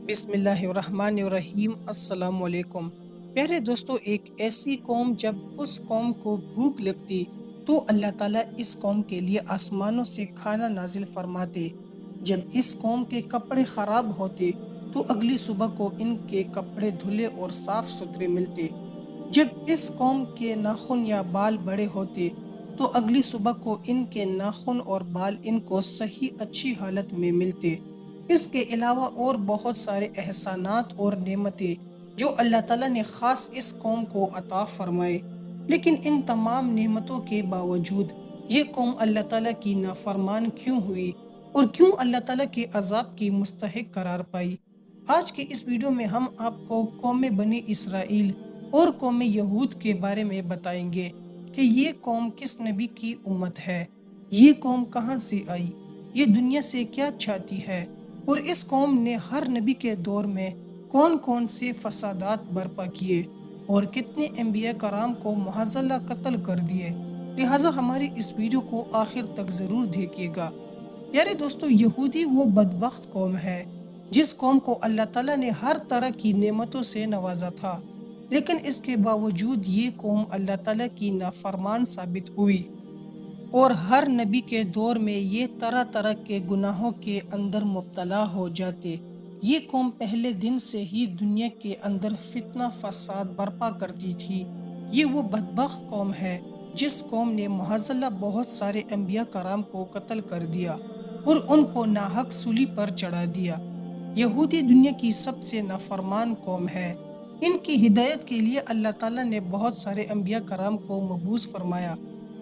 بسم اللہ الرحمن الرحیم۔ السلام علیکم پیارے دوستو، ایک ایسی قوم جب اس قوم کو بھوک لگتی تو اللہ تعالیٰ اس قوم کے لیے آسمانوں سے کھانا نازل فرماتے۔ جب اس قوم کے کپڑے خراب ہوتے تو اگلی صبح کو ان کے کپڑے دھلے اور صاف ستھرے ملتے۔ جب اس قوم کے ناخن یا بال بڑے ہوتے تو اگلی صبح کو ان کے ناخن اور بال ان کو صحیح اچھی حالت میں ملتے۔ اس کے علاوہ اور بہت سارے احسانات اور نعمتیں جو اللہ تعالیٰ نے خاص اس قوم کو عطا فرمائے، لیکن ان تمام نعمتوں کے باوجود یہ قوم اللہ تعالیٰ کی نافرمان کیوں ہوئی اور کیوں اللہ تعالیٰ کے عذاب کی مستحق قرار پائی؟ آج کے اس ویڈیو میں ہم آپ کو قوم بنی اسرائیل اور قوم یہود کے بارے میں بتائیں گے کہ یہ قوم کس نبی کی امت ہے، یہ قوم کہاں سے آئی، یہ دنیا سے کیا چاہتی ہے، اور اس قوم نے ہر نبی کے دور میں کون کون سے فسادات برپا کیے اور کتنے انبیاء کرام کو معاذ اللہ قتل کر دیے۔ لہٰذا ہماری اس ویڈیو کو آخر تک ضرور دیکھیے گا۔ پیارے دوستو، یہودی وہ بدبخت قوم ہے جس قوم کو اللہ تعالیٰ نے ہر طرح کی نعمتوں سے نوازا تھا، لیکن اس کے باوجود یہ قوم اللہ تعالیٰ کی نافرمان ثابت ہوئی اور ہر نبی کے دور میں یہ طرح طرح کے گناہوں کے اندر مبتلا ہو جاتے۔ یہ قوم پہلے دن سے ہی دنیا کے اندر فتنہ فساد برپا کرتی تھی۔ یہ وہ بدبخت قوم ہے جس قوم نے معاذ اللہ بہت سارے انبیاء کرام کو قتل کر دیا اور ان کو ناحق سولی پر چڑھا دیا۔ یہودی دنیا کی سب سے نافرمان قوم ہے۔ ان کی ہدایت کے لیے اللہ تعالیٰ نے بہت سارے انبیاء کرام کو مبعوث فرمایا،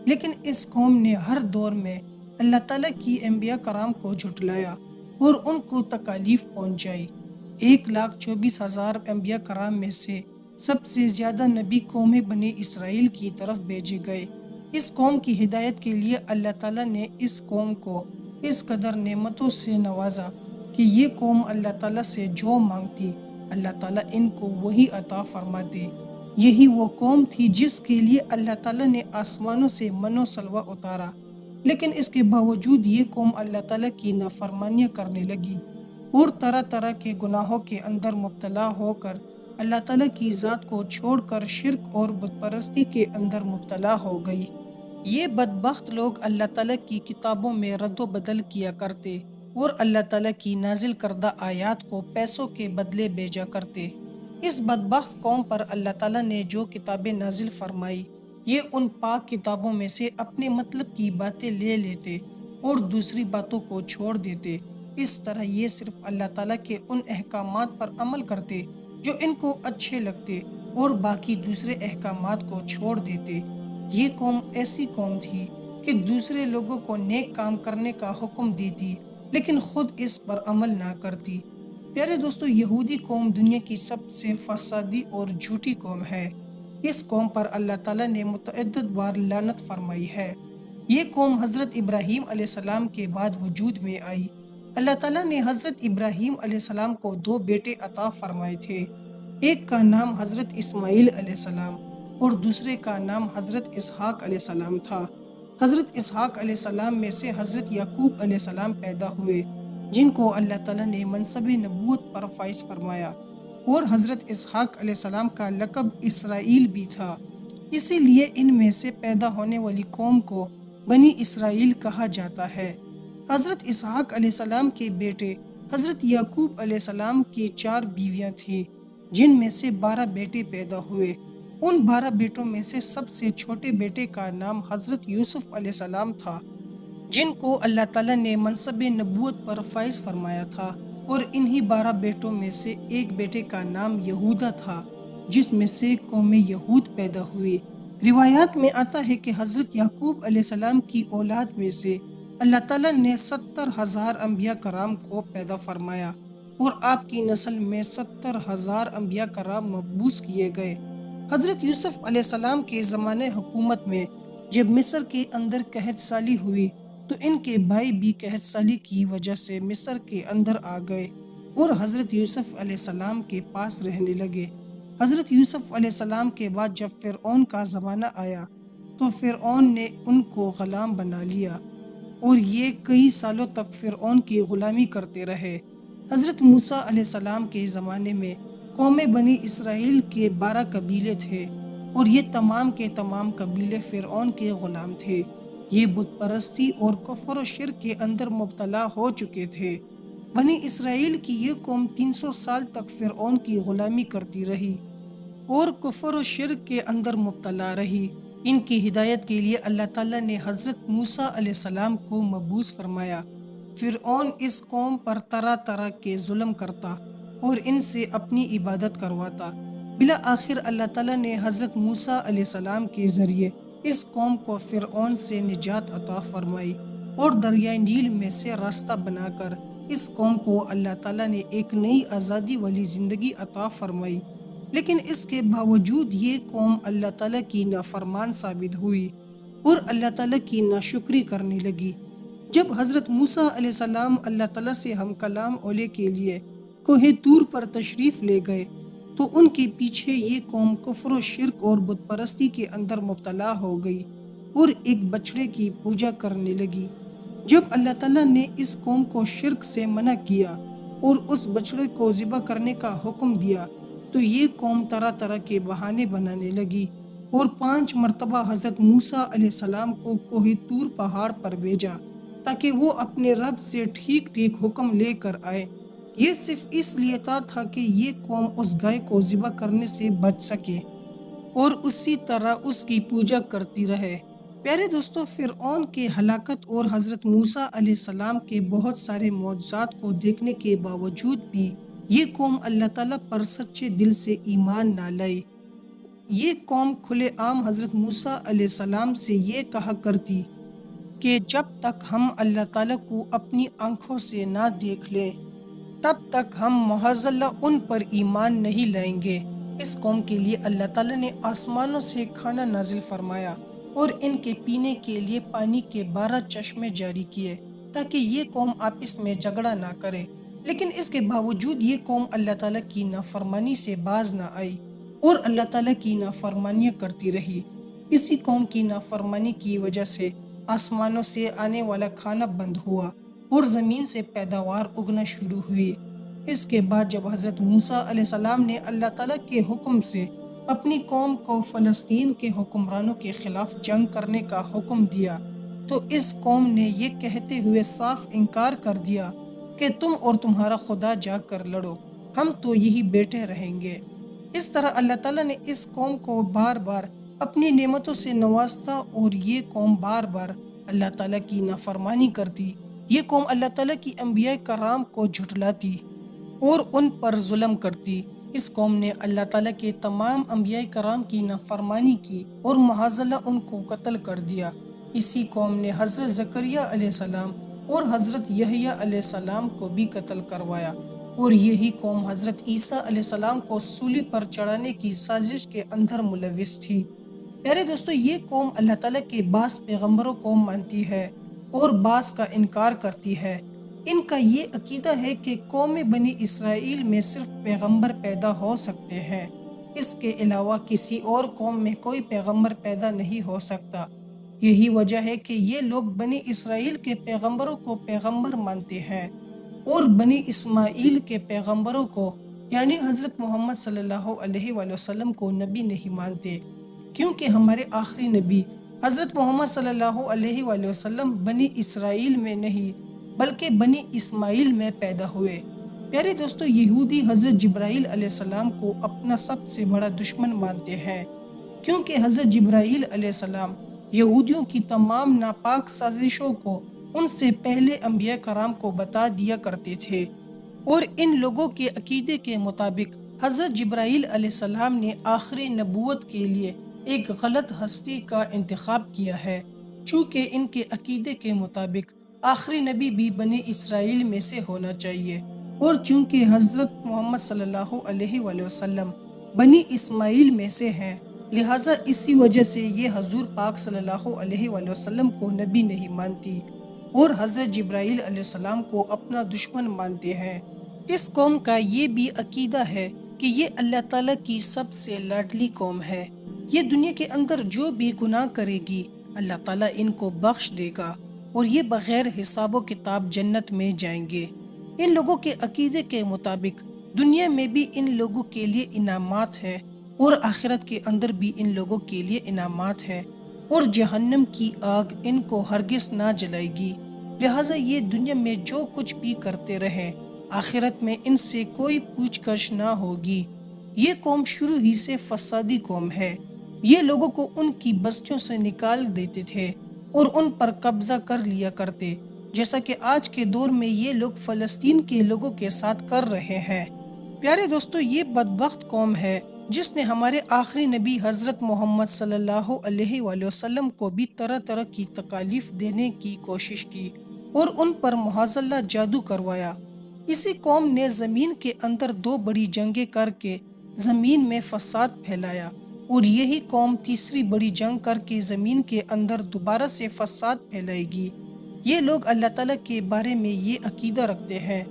لیکن اس قوم نے ہر دور میں اللہ تعالیٰ کی انبیاء کرام کو جھٹلایا اور ان کو تکالیف پہنچائی۔ 1,24,000 انبیاء کرام میں سے سب سے زیادہ نبی قوم بنی اسرائیل کی طرف بھیجے گئے۔ اس قوم کی ہدایت کے لیے اللہ تعالیٰ نے اس قوم کو اس قدر نعمتوں سے نوازا کہ یہ قوم اللہ تعالیٰ سے جو مانگتی اللہ تعالیٰ ان کو وہی عطا فرماتے۔ یہی وہ قوم تھی جس کے لیے اللہ تعالیٰ نے آسمانوں سے من و سلوہ اتارا، لیکن اس کے باوجود یہ قوم اللہ تعالیٰ کی نافرمانیاں کرنے لگی اور طرح طرح کے گناہوں کے اندر مبتلا ہو کر اللہ تعالیٰ کی ذات کو چھوڑ کر شرک اور بت پرستی کے اندر مبتلا ہو گئی۔ یہ بدبخت لوگ اللہ تعالیٰ کی کتابوں میں رد و بدل کیا کرتے اور اللہ تعالیٰ کی نازل کردہ آیات کو پیسوں کے بدلے بیچا کرتے۔ اس بدبخت قوم پر اللہ تعالیٰ نے جو کتابیں نازل فرمائی، یہ ان پاک کتابوں میں سے اپنے مطلب کی باتیں لے لیتے اور دوسری باتوں کو چھوڑ دیتے۔ اس طرح یہ صرف اللہ تعالیٰ کے ان احکامات پر عمل کرتے جو ان کو اچھے لگتے اور باقی دوسرے احکامات کو چھوڑ دیتے۔ یہ قوم ایسی قوم تھی کہ دوسرے لوگوں کو نیک کام کرنے کا حکم دیتی لیکن خود اس پر عمل نہ کرتی۔ پیارے دوستو، یہودی قوم دنیا کی سب سے فسادی اور جھوٹی قوم ہے۔ اس قوم پر اللہ تعالیٰ نے متعدد بار لعنت فرمائی ہے۔ یہ قوم حضرت ابراہیم علیہ السلام کے بعد وجود میں آئی۔ اللہ تعالیٰ نے حضرت ابراہیم علیہ السلام کو 2 بیٹے عطا فرمائے تھے۔ ایک کا نام حضرت اسماعیل علیہ السلام اور دوسرے کا نام حضرت اسحاق علیہ السلام تھا۔ حضرت اسحاق علیہ السلام میں سے حضرت یعقوب علیہ السلام پیدا ہوئے، جن کو اللہ تعالیٰ نے منصب نبوت پر فائز فرمایا، اور حضرت اسحاق علیہ السلام کا لقب اسرائیل بھی تھا۔ اسی لیے ان میں سے پیدا ہونے والی قوم کو بنی اسرائیل کہا جاتا ہے۔ حضرت اسحاق علیہ السلام کے بیٹے حضرت یعقوب علیہ السلام کی 4 بیویاں تھیں، جن میں سے 12 بیٹے پیدا ہوئے۔ ان 12 بیٹوں میں سے سب سے چھوٹے بیٹے کا نام حضرت یوسف علیہ السلام تھا، جن کو اللہ تعالیٰ نے منصب نبوت پر فائز فرمایا تھا، اور انہی 12 بیٹوں میں سے ایک بیٹے کا نام یہودا تھا، جس میں سے قوم یہود پیدا ہوئی۔ روایات میں آتا ہے کہ حضرت یعقوب علیہ السلام کی اولاد میں سے اللہ تعالیٰ نے 70,000 انبیاء کرام کو پیدا فرمایا اور آپ کی نسل میں 70,000 انبیاء کرام مبعوث کیے گئے۔ حضرت یوسف علیہ السلام کے زمانے حکومت میں جب مصر کے اندر قحط سالی ہوئی تو ان کے بھائی بھی قحط سالی کی وجہ سے مصر کے اندر آ گئے اور حضرت یوسف علیہ السلام کے پاس رہنے لگے۔ حضرت یوسف علیہ السلام کے بعد جب فرعون کا زمانہ آیا تو فرعون نے ان کو غلام بنا لیا اور یہ کئی سالوں تک فرعون کی غلامی کرتے رہے۔ حضرت موسیٰ علیہ السلام کے زمانے میں قوم بنی اسرائیل کے 12 قبیلے تھے اور یہ تمام کے تمام قبیلے فرعون کے غلام تھے۔ یہ بت پرستی اور کفر و شرک کے اندر مبتلا ہو چکے تھے۔ بنی اسرائیل کی یہ قوم 300 سال تک فرعون کی غلامی کرتی رہی اور کفر و شرک کے اندر مبتلا رہی۔ ان کی ہدایت کے لیے اللہ تعالیٰ نے حضرت موسیٰ علیہ السلام کو مبعوث فرمایا۔ فرعون اس قوم پر طرح طرح کے ظلم کرتا اور ان سے اپنی عبادت کرواتا۔ بالآخر اللہ تعالیٰ نے حضرت موسیٰ علیہ السلام کے ذریعے اس قوم کو فرعون سے نجات عطا فرمائی اور دریائے نیل میں سے راستہ بنا کر اس قوم کو اللہ تعالیٰ نے ایک نئی آزادی والی زندگی عطا فرمائی۔ لیکن اس کے باوجود یہ قوم اللہ تعالیٰ کی نافرمان ثابت ہوئی اور اللہ تعالیٰ کی ناشکری کرنے لگی۔ جب حضرت موسیٰ علیہ السلام اللہ تعالیٰ سے ہم کلام ہونے کے لیے کوہ طور پر تشریف لے گئے تو ان کے پیچھے یہ قوم کفر و شرک اور بت پرستی کے اندر مبتلا ہو گئی اور ایک بچڑے کی پوجا کرنے لگی۔ جب اللہ تعالیٰ نے اس قوم کو شرک سے منع کیا اور اس بچڑے کو ذبح کرنے کا حکم دیا تو یہ قوم طرح طرح کے بہانے بنانے لگی اور 5 مرتبہ حضرت موسیٰ علیہ السلام کو کوہ طور پہاڑ پر بھیجا تاکہ وہ اپنے رب سے ٹھیک ٹھیک حکم لے کر آئے۔ یہ صرف اس لیے تھا کہ یہ قوم اس گائے کو ذبح کرنے سے بچ سکے اور اسی طرح اس کی پوجا کرتی رہے۔ پیارے دوستو، فرعون کے ہلاکت اور حضرت موسیٰ علیہ السلام کے بہت سارے معجزات کو دیکھنے کے باوجود بھی یہ قوم اللہ تعالیٰ پر سچے دل سے ایمان نہ لائی۔ یہ قوم کھلے عام حضرت موسیٰ علیہ السلام سے یہ کہا کرتی کہ جب تک ہم اللہ تعالیٰ کو اپنی آنکھوں سے نہ دیکھ لیں تب تک ہم معاذاللہ ان پر ایمان نہیں لائیں گے۔ اس قوم کے لیے اللہ تعالیٰ نے آسمانوں سے کھانا نازل فرمایا اور ان کے پینے کے لیے پانی کے 12 چشمے جاری کیے تاکہ یہ قوم آپس میں جھگڑا نہ کرے۔ لیکن اس کے باوجود یہ قوم اللہ تعالیٰ کی نافرمانی سے باز نہ آئی اور اللہ تعالیٰ کی نافرمانیاں کرتی رہی۔ اسی قوم کی نافرمانی کی وجہ سے آسمانوں سے آنے والا کھانا بند ہوا اور زمین سے پیداوار اگنا شروع ہوئی۔ اس کے بعد جب حضرت موسیٰ علیہ السلام نے اللہ تعالیٰ کے حکم سے اپنی قوم کو فلسطین کے حکمرانوں کے خلاف جنگ کرنے کا حکم دیا تو اس قوم نے یہ کہتے ہوئے صاف انکار کر دیا کہ تم اور تمہارا خدا جا کر لڑو، ہم تو یہی بیٹھے رہیں گے۔ اس طرح اللہ تعالیٰ نے اس قوم کو بار بار اپنی نعمتوں سے نوازتا اور یہ قوم بار بار اللہ تعالیٰ کی نافرمانی کرتی۔ یہ قوم اللہ تعالیٰ کی انبیاء کرام کو جھٹلاتی اور ان پر ظلم کرتی۔ اس قوم نے اللہ تعالیٰ کے تمام انبیاء کرام کی نافرمانی کی اور معاذاللہ ان کو قتل کر دیا۔ اسی قوم نے حضرت زکریا علیہ السلام اور حضرت یحییٰ علیہ السلام کو بھی قتل کروایا اور یہی قوم حضرت عیسیٰ علیہ السلام کو سولی پر چڑھانے کی سازش کے اندر ملوث تھی۔ پیارے دوستو، یہ قوم اللہ تعالیٰ کے بعض پیغمبروں کو مانتی ہے اور بعض کا انکار کرتی ہے۔ ان کا یہ عقیدہ ہے کہ قوم بنی اسرائیل میں صرف پیغمبر پیدا ہو سکتے ہیں، اس کے علاوہ کسی اور قوم میں کوئی پیغمبر پیدا نہیں ہو سکتا۔ یہی وجہ ہے کہ یہ لوگ بنی اسرائیل کے پیغمبروں کو پیغمبر مانتے ہیں اور بنی اسماعیل کے پیغمبروں کو یعنی حضرت محمد صلی اللہ علیہ وآلہ وسلم کو نبی نہیں مانتے، کیونکہ ہمارے آخری نبی حضرت محمد صلی اللہ علیہ وآلہ وسلم بنی اسرائیل میں نہیں بلکہ بنی اسماعیل میں پیدا ہوئے۔ پیارے دوستو، یہودی حضرت جبرائیل علیہ السلام کو اپنا سب سے بڑا دشمن مانتے ہیں، کیونکہ حضرت جبرائیل علیہ السلام یہودیوں کی تمام ناپاک سازشوں کو ان سے پہلے انبیاء کرام کو بتا دیا کرتے تھے، اور ان لوگوں کے عقیدے کے مطابق حضرت جبرائیل علیہ السلام نے آخری نبوت کے لیے ایک غلط ہستی کا انتخاب کیا ہے، چونکہ ان کے عقیدے کے مطابق آخری نبی بھی بنی اسرائیل میں سے ہونا چاہیے، اور چونکہ حضرت محمد صلی اللہ علیہ وآلہ وسلم بنی اسماعیل میں سے ہیں، لہٰذا اسی وجہ سے یہ حضور پاک صلی اللہ علیہ وآلہ وسلم کو نبی نہیں مانتی اور حضرت جبرائیل علیہ السلام کو اپنا دشمن مانتے ہیں۔ اس قوم کا یہ بھی عقیدہ ہے کہ یہ اللہ تعالیٰ کی سب سے لاڈلی قوم ہے۔ یہ دنیا کے اندر جو بھی گناہ کرے گی اللہ تعالیٰ ان کو بخش دے گا اور یہ بغیر حساب و کتاب جنت میں جائیں گے۔ ان لوگوں کے عقیدے کے مطابق دنیا میں بھی ان لوگوں کے لیے انعامات ہے اور آخرت کے اندر بھی ان لوگوں کے لیے انعامات ہے، اور جہنم کی آگ ان کو ہرگز نہ جلائے گی۔ لہٰذا یہ دنیا میں جو کچھ بھی کرتے رہیں، آخرت میں ان سے کوئی پوچھ گچھ نہ ہوگی۔ یہ قوم شروع ہی سے فسادی قوم ہے۔ یہ لوگوں کو ان کی بستیوں سے نکال دیتے تھے اور ان پر قبضہ کر لیا کرتے، جیسا کہ آج کے دور میں یہ لوگ فلسطین کے لوگوں کے ساتھ کر رہے ہیں۔ پیارے دوستو، یہ بدبخت قوم ہے جس نے ہمارے آخری نبی حضرت محمد صلی اللہ علیہ وآلہ وسلم کو بھی طرح طرح کی تکالیف دینے کی کوشش کی اور ان پر معاذ اللہ جادو کروایا۔ اسی قوم نے زمین کے اندر 2 بڑی جنگیں کر کے زمین میں فساد پھیلایا، اور یہی قوم تیسری بڑی جنگ کر کے زمین کے اندر دوبارہ سے فساد پھیلائے گی۔ یہ لوگ اللہ تعالیٰ کے بارے میں یہ عقیدہ رکھتے ہیں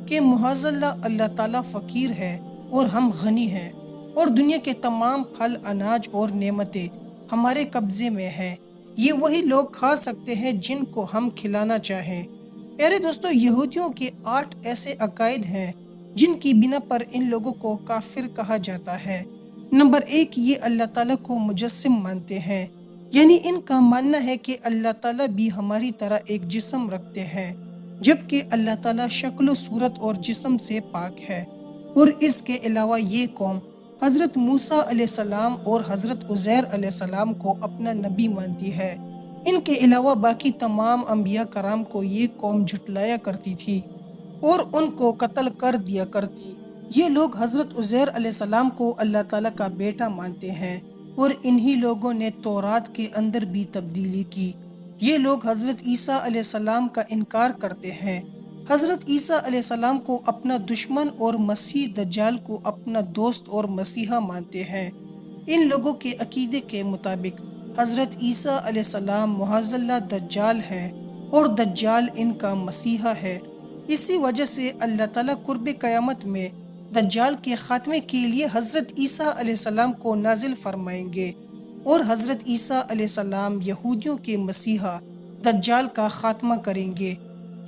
کہ معاذ اللہ، اللہ تعالیٰ فقیر ہے اور ہم غنی ہیں، اور دنیا کے تمام پھل، اناج اور نعمتیں ہمارے قبضے میں ہیں۔ یہ وہی لوگ کھا سکتے ہیں جن کو ہم کھلانا چاہیں۔ پیارے دوستو، یہودیوں کے 8 ایسے عقائد ہیں جن کی بنا پر ان لوگوں کو کافر کہا جاتا ہے۔ نمبر 1، یہ اللہ تعالیٰ کو مجسم مانتے ہیں، یعنی ان کا ماننا ہے کہ اللہ تعالیٰ بھی ہماری طرح ایک جسم رکھتے ہیں، جبکہ اللہ تعالیٰ شکل و صورت اور جسم سے پاک ہے۔ اور اس کے علاوہ یہ قوم حضرت موسیٰ علیہ السلام اور حضرت عزیر علیہ السلام کو اپنا نبی مانتی ہے۔ ان کے علاوہ باقی تمام انبیاء کرام کو یہ قوم جھٹلایا کرتی تھی اور ان کو قتل کر دیا کرتی۔ یہ لوگ حضرت عزیر علیہ السلام کو اللہ تعالیٰ کا بیٹا مانتے ہیں، اور انہی لوگوں نے تورات کے اندر بھی تبدیلی کی۔ یہ لوگ حضرت عیسیٰ علیہ السلام کا انکار کرتے ہیں، حضرت عیسیٰ علیہ السلام کو اپنا دشمن اور مسیح دجال کو اپنا دوست اور مسیحا مانتے ہیں۔ ان لوگوں کے عقیدے کے مطابق حضرت عیسیٰ علیہ السلام معاذ اللہ دجال ہیں، اور دجال ان کا مسیحا ہے۔ اسی وجہ سے اللہ تعالیٰ قرب قیامت میں دجال کے خاتمے کے لیے حضرت عیسیٰ علیہ السلام کو نازل فرمائیں گے، اور حضرت عیسیٰ علیہ السلام یہودیوں کے مسیحا دجال کا خاتمہ کریں گے۔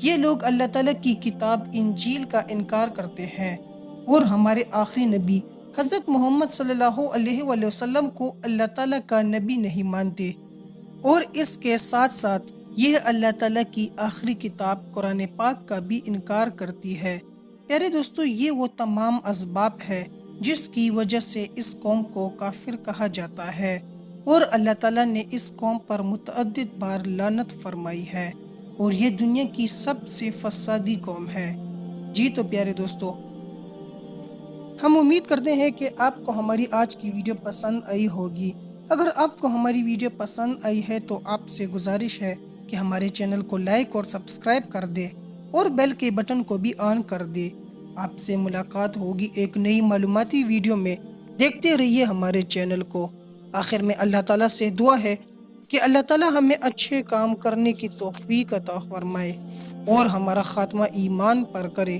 یہ لوگ اللہ تعالیٰ کی کتاب انجیل کا انکار کرتے ہیں، اور ہمارے آخری نبی حضرت محمد صلی اللہ علیہ وآلہ وسلم کو اللہ تعالیٰ کا نبی نہیں مانتے، اور اس کے ساتھ ساتھ یہ اللہ تعالیٰ کی آخری کتاب قرآن پاک کا بھی انکار کرتی ہے۔ پیارے دوستو، یہ وہ تمام اسباب ہے جس کی وجہ سے اس قوم کو کافر کہا جاتا ہے، اور اللہ تعالیٰ نے اس قوم پر متعدد بار لعنت فرمائی ہے، اور یہ دنیا کی سب سے فسادی قوم ہے۔ جی تو پیارے دوستو، ہم امید کرتے ہیں کہ آپ کو ہماری آج کی ویڈیو پسند آئی ہوگی۔ اگر آپ کو ہماری ویڈیو پسند آئی ہے تو آپ سے گزارش ہے کہ ہمارے چینل کو لائک اور سبسکرائب کر دے، اور بیل کے بٹن کو بھی آن کر دے۔ آپ سے ملاقات ہوگی ایک نئی معلوماتی ویڈیو میں۔ دیکھتے رہیے ہمارے چینل کو۔ آخر میں اللہ تعالیٰ سے دعا ہے کہ اللہ تعالیٰ ہمیں اچھے کام کرنے کی توفیق عطا فرمائے اور ہمارا خاتمہ ایمان پر کرے۔